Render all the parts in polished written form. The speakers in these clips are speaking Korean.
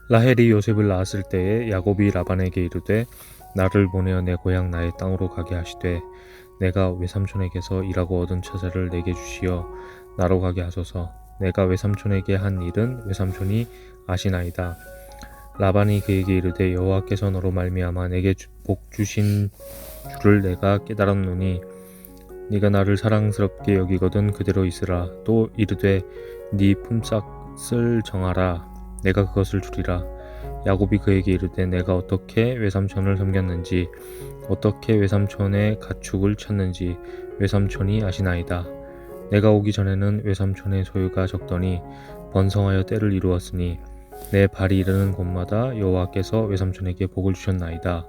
라헬이 요셉을 낳았을 때에 야곱이 라반에게 이르되 나를 보내어 내 고향 나의 땅으로 가게 하시되 내가 외삼촌에게서 일하고 얻은 처자를 내게 주시어 나로 가게 하소서. 내가 외삼촌에게 한 일은 외삼촌이 아시나이다. 라반이 그에게 이르되 여호와께서 너로 말미암아 내게 복 주신 줄을 내가 깨달았노니 네가 나를 사랑스럽게 여기거든 그대로 있으라. 또 이르되 네 품삯을 정하라. 내가 그것을 주리라. 야곱이 그에게 이르되 내가 어떻게 외삼촌을 섬겼는지 어떻게 외삼촌의 가축을 쳤는지 외삼촌이 아시나이다. 내가 오기 전에는 외삼촌의 소유가 적더니 번성하여 때를 이루었으니 내 발이 이르는 곳마다 여호와께서 외삼촌에게 복을 주셨나이다.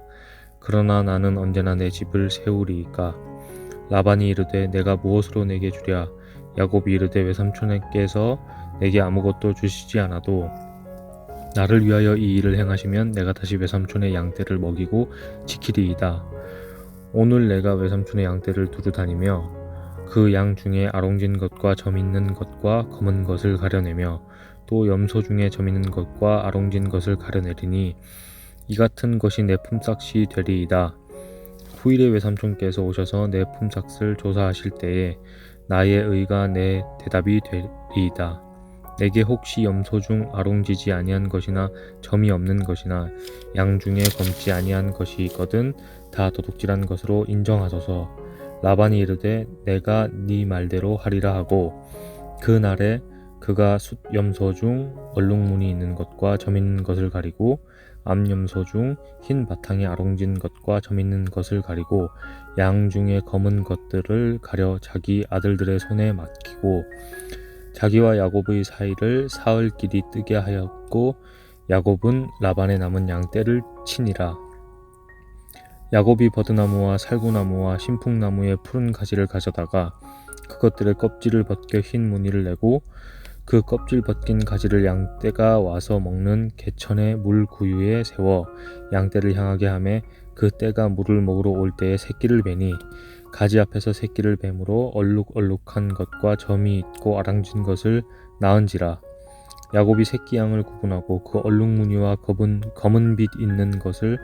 그러나 나는 언제나 내 집을 세우리이까. 라반이 이르되 내가 무엇으로 내게 주랴. 야곱이 이르되 외삼촌에게서 내게 아무것도 주시지 않아도 나를 위하여 이 일을 행하시면 내가 다시 외삼촌의 양떼를 먹이고 지키리이다. 오늘 내가 외삼촌의 양떼를 두루 다니며 그 양 중에 아롱진 것과 점 있는 것과 검은 것을 가려내며 또 염소 중에 점 있는 것과 아롱진 것을 가려내리니 이 같은 것이 내 품삯이 되리이다. 후일에 외삼촌께서 오셔서 내 품삯을 조사하실 때에 나의 의가 내 대답이 되리이다. 내게 혹시 염소 중 아롱지지 아니한 것이나 점이 없는 것이나 양 중에 검지 아니한 것이 있거든 다 도둑질한 것으로 인정하소서. 라반이 이르되 내가 네 말대로 하리라 하고 그 날에 그가 숫 염소 중 얼룩무늬 있는 것과 점 있는 것을 가리고 암 염소 중 흰 바탕에 아롱진 것과 점 있는 것을 가리고 양 중에 검은 것들을 가려 자기 아들들의 손에 맡기고 자기와 야곱의 사이를 사흘 길이 뜨게 하였고 야곱은 라반의 남은 양떼를 치니라. 야곱이 버드나무와 살구나무와 신풍나무의 푸른 가지를 가져다가 그것들의 껍질을 벗겨 흰 무늬를 내고 그 껍질 벗긴 가지를 양떼가 와서 먹는 개천의 물 구유에 세워 양떼를 향하게 하매 그 떼가 물을 먹으러 올 때에 새끼를 베니 가지 앞에서 새끼를 뱀으로 얼룩얼룩한 것과 점이 있고 아랑진 것을 낳은지라. 야곱이 새끼 양을 구분하고 그 얼룩무늬와 검은 빛 있는 것을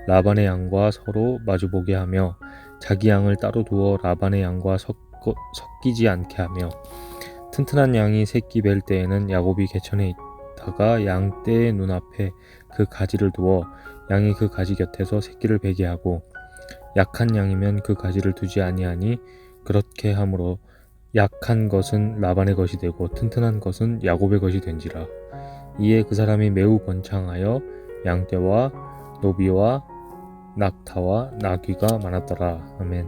라반의 양과 서로 마주보게 하며 자기 양을 따로 두어 라반의 양과 섞이지 않게 하며 튼튼한 양이 새끼 뵐 때에는 야곱이 개천에 있다가 양떼의 눈앞에 그 가지를 두어 양이 그 가지 곁에서 새끼를 베게 하고 약한 양이면 그 가지를 두지 아니하니 그렇게 함으로 약한 것은 라반의 것이 되고 튼튼한 것은 야곱의 것이 된지라. 이에 그 사람이 매우 번창하여 양떼와 노비와 낙타와 나귀가 많았더라. 아멘.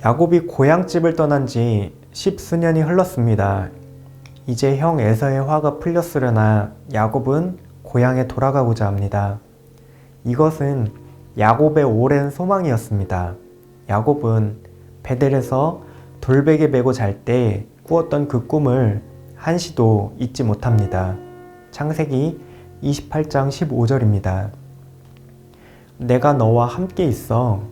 야곱이 고향집을 떠난 지 10수년이 흘렀습니다. 이제 형 에서의 화가 풀렸으려나 야곱은 고향에 돌아가고자 합니다. 이것은 야곱의 오랜 소망이었습니다. 야곱은 베델에서 돌베개 메고 잘 때 꾸었던 그 꿈을 한시도 잊지 못합니다. 창세기 28장 15절입니다. 내가 너와 함께 있어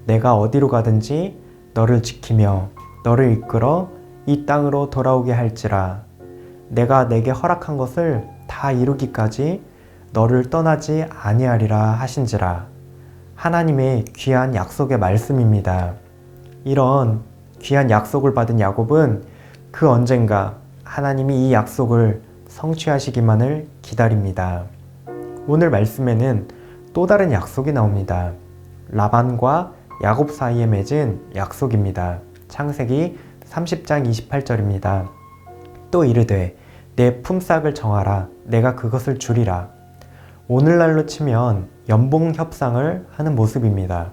내가 어디로 가든지 너를 지키며 너를 이끌어 이 땅으로 돌아오게 할지라. 내가 내게 허락한 것을 다 이루기까지 너를 떠나지 아니하리라 하신지라. 하나님의 귀한 약속의 말씀입니다. 이런 귀한 약속을 받은 야곱은 그 언젠가 하나님이 이 약속을 성취하시기만을 기다립니다. 오늘 말씀에는 또 다른 약속이 나옵니다. 라반과 야곱 사이에 맺은 약속입니다. 창세기 30장 28절입니다. 또 이르되 내 품삯을 정하라. 내가 그것을 주리라. 오늘날로 치면 연봉 협상을 하는 모습입니다.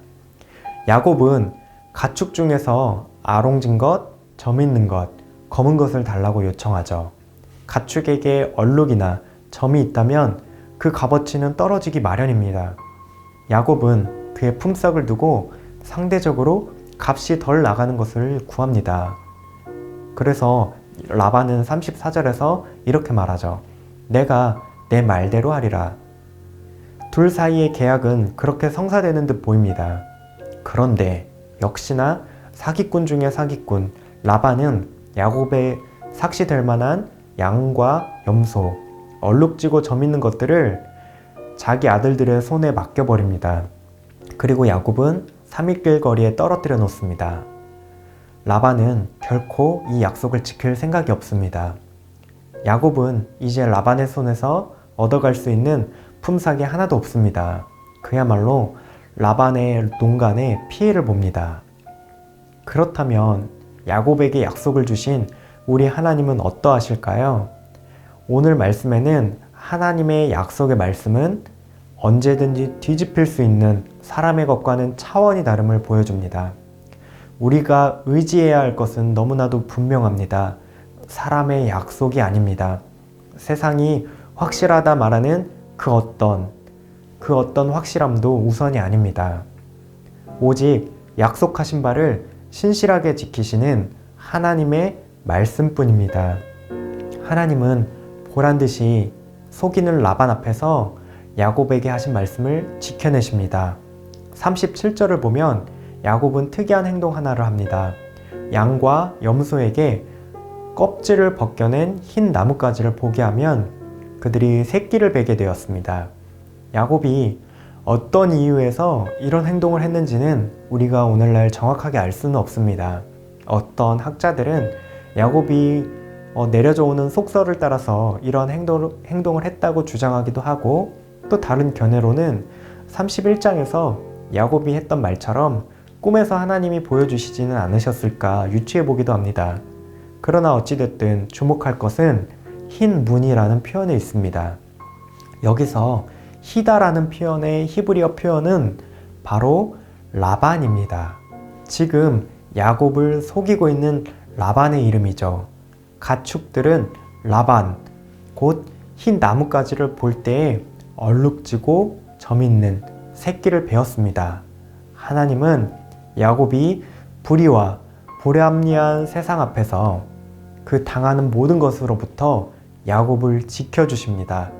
야곱은 가축 중에서 아롱진 것, 점 있는 것, 검은 것을 달라고 요청하죠. 가축에게 얼룩이나 점이 있다면 그 값어치는 떨어지기 마련입니다. 야곱은 그의 품삯을 두고 상대적으로 값이 덜 나가는 것을 구합니다. 그래서 라반은 34절에서 이렇게 말하죠. 내가 내 말대로 하리라. 둘 사이의 계약은 그렇게 성사되는 듯 보입니다. 그런데 역시나 사기꾼 중에 사기꾼 라반은 야곱의 삭시될 만한 양과 염소, 얼룩지고 점있는 것들을 자기 아들들의 손에 맡겨버립니다. 그리고 야곱은 3일길 거리에 떨어뜨려 놓습니다. 라반은 결코 이 약속을 지킬 생각이 없습니다. 야곱은 이제 라반의 손에서 얻어갈 수 있는 품삯이 하나도 없습니다. 그야말로 라반의 농간에 피해를 봅니다. 그렇다면 야곱에게 약속을 주신 우리 하나님은 어떠하실까요? 오늘 말씀에는 하나님의 약속의 말씀은 언제든지 뒤집힐 수 있는 사람의 것과는 차원이 다름을 보여줍니다. 우리가 의지해야 할 것은 너무나도 분명합니다. 사람의 약속이 아닙니다. 세상이 확실하다 말하는 그 어떤 확실함도 우선이 아닙니다. 오직 약속하신 바를 신실하게 지키시는 하나님의 말씀뿐입니다. 하나님은 보란듯이 속이는 라반 앞에서 야곱에게 하신 말씀을 지켜내십니다. 37절을 보면 야곱은 특이한 행동 하나를 합니다. 양과 염소에게 껍질을 벗겨낸 흰 나뭇가지를 보게 하면 그들이 새끼를 베게 되었습니다. 야곱이 어떤 이유에서 이런 행동을 했는지는 우리가 오늘날 정확하게 알 수는 없습니다. 어떤 학자들은 야곱이 내려져 오는 속설을 따라서 이런 행동을 했다고 주장하기도 하고, 또 다른 견해로는 31장에서 야곱이 했던 말처럼 꿈에서 하나님이 보여주시지는 않으셨을까 유추해 보기도 합니다. 그러나 어찌됐든 주목할 것은 흰 무늬라는 표현에 있습니다. 여기서 히다라는 표현의 히브리어 표현은 바로 라반입니다. 지금 야곱을 속이고 있는 라반의 이름이죠. 가축들은 라반, 곧 흰 나뭇가지를 볼 때에 얼룩지고 점있는 새끼를 베었습니다. 하나님은 야곱이 불의와 불합리한 세상 앞에서 그 당하는 모든 것으로부터 야곱을 지켜주십니다.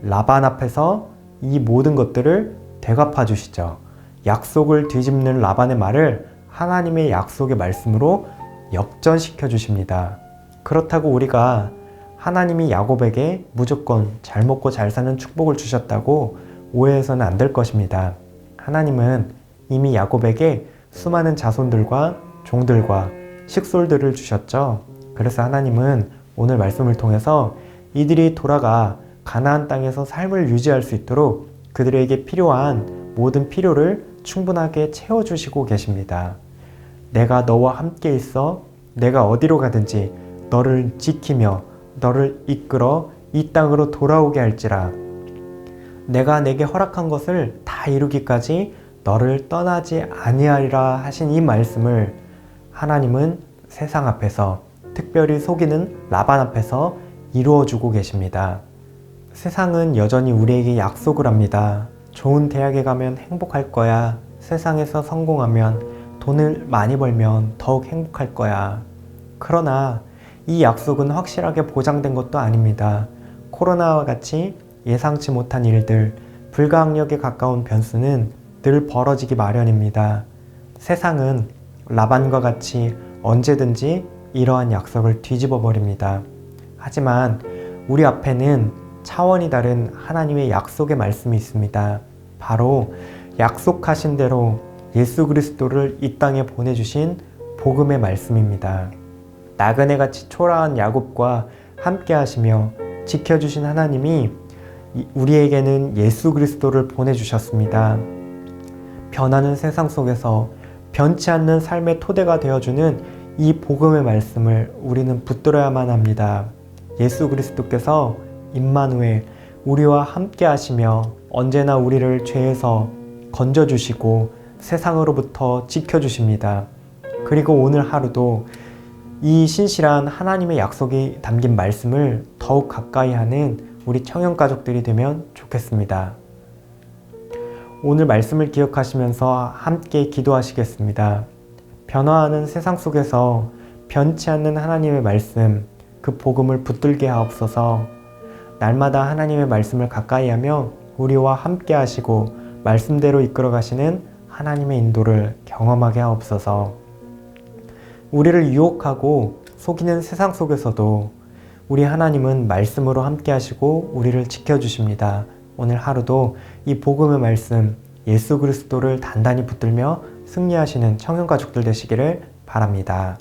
라반 앞에서 이 모든 것들을 되갚아 주시죠. 약속을 뒤집는 라반의 말을 하나님의 약속의 말씀으로 역전시켜 주십니다. 그렇다고 우리가 하나님이 야곱에게 무조건 잘 먹고 잘 사는 축복을 주셨다고 오해해서는 안 될 것입니다. 하나님은 이미 야곱에게 수많은 자손들과 종들과 식솔들을 주셨죠. 그래서 하나님은 오늘 말씀을 통해서 이들이 돌아가 가나안 땅에서 삶을 유지할 수 있도록 그들에게 필요한 모든 필요를 충분하게 채워주시고 계십니다. 내가 너와 함께 있어 내가 어디로 가든지 너를 지키며 너를 이끌어 이 땅으로 돌아오게 할지라. 내가 내게 허락한 것을 다 이루기까지 너를 떠나지 아니하리라 하신 이 말씀을 하나님은 세상 앞에서, 특별히 속이는 라반 앞에서 이루어주고 계십니다. 세상은 여전히 우리에게 약속을 합니다. 좋은 대학에 가면 행복할 거야. 세상에서 성공하면, 돈을 많이 벌면 더욱 행복할 거야. 그러나 이 약속은 확실하게 보장된 것도 아닙니다. 코로나와 같이 예상치 못한 일들, 불가항력에 가까운 변수는 늘 벌어지기 마련입니다. 세상은 라반과 같이 언제든지 이러한 약속을 뒤집어 버립니다. 하지만 우리 앞에는 차원이 다른 하나님의 약속의 말씀이 있습니다. 바로 약속하신 대로 예수 그리스도를 이 땅에 보내주신 복음의 말씀입니다. 나그네같이 초라한 야곱과 함께 하시며 지켜주신 하나님이 우리에게는 예수 그리스도를 보내주셨습니다. 변하는 세상 속에서 변치 않는 삶의 토대가 되어주는 이 복음의 말씀을 우리는 붙들어야만 합니다. 예수 그리스도께서 임마누엘, 우리와 함께 하시며 언제나 우리를 죄에서 건져주시고 세상으로부터 지켜주십니다. 그리고 오늘 하루도 이 신실한 하나님의 약속이 담긴 말씀을 더욱 가까이 하는 우리 청년가족들이 되면 좋겠습니다. 오늘 말씀을 기억하시면서 함께 기도하시겠습니다. 변화하는 세상 속에서 변치 않는 하나님의 말씀, 그 복음을 붙들게 하옵소서. 날마다 하나님의 말씀을 가까이 하며 우리와 함께 하시고 말씀대로 이끌어 가시는 하나님의 인도를 경험하게 하옵소서. 우리를 유혹하고 속이는 세상 속에서도 우리 하나님은 말씀으로 함께 하시고 우리를 지켜주십니다. 오늘 하루도 이 복음의 말씀, 예수 그리스도를 단단히 붙들며 승리하시는 청년가족들 되시기를 바랍니다.